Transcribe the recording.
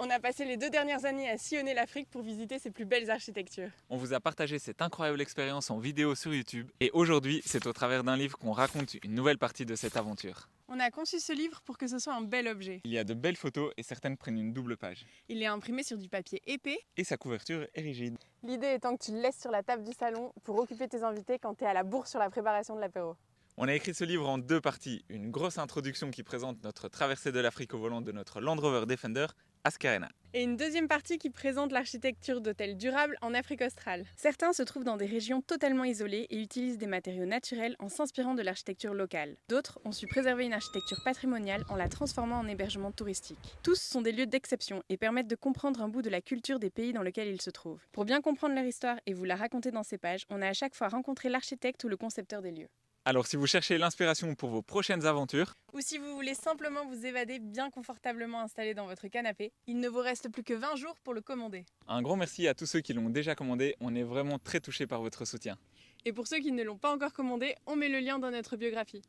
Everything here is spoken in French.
On a passé les 2 dernières années à sillonner l'Afrique pour visiter ses plus belles architectures. On vous a partagé cette incroyable expérience en vidéo sur YouTube et aujourd'hui, c'est au travers d'un livre qu'on raconte une nouvelle partie de cette aventure. On a conçu ce livre pour que ce soit un bel objet. Il y a de belles photos et certaines prennent une double page. Il est imprimé sur du papier épais. Et sa couverture est rigide. L'idée étant que tu le laisses sur la table du salon pour occuper tes invités quand tu es à la bourre sur la préparation de l'apéro. On a écrit ce livre en 2 parties. Une grosse introduction qui présente notre traversée de l'Afrique au volant de notre Land Rover Defender, Ascarena. Et une deuxième partie qui présente l'architecture d'hôtels durables en Afrique australe. Certains se trouvent dans des régions totalement isolées et utilisent des matériaux naturels en s'inspirant de l'architecture locale. D'autres ont su préserver une architecture patrimoniale en la transformant en hébergement touristique. Tous sont des lieux d'exception et permettent de comprendre un bout de la culture des pays dans lesquels ils se trouvent. Pour bien comprendre leur histoire et vous la raconter dans ces pages, on a à chaque fois rencontré l'architecte ou le concepteur des lieux. Alors si vous cherchez l'inspiration pour vos prochaines aventures, Ou si vous voulez simplement vous évader bien confortablement installé dans votre canapé, il ne vous reste plus que 20 jours pour le commander. un grand merci à tous ceux qui l'ont déjà commandé, on est vraiment très touchés par votre soutien. Et pour ceux qui ne l'ont pas encore commandé, on met le lien dans notre biographie.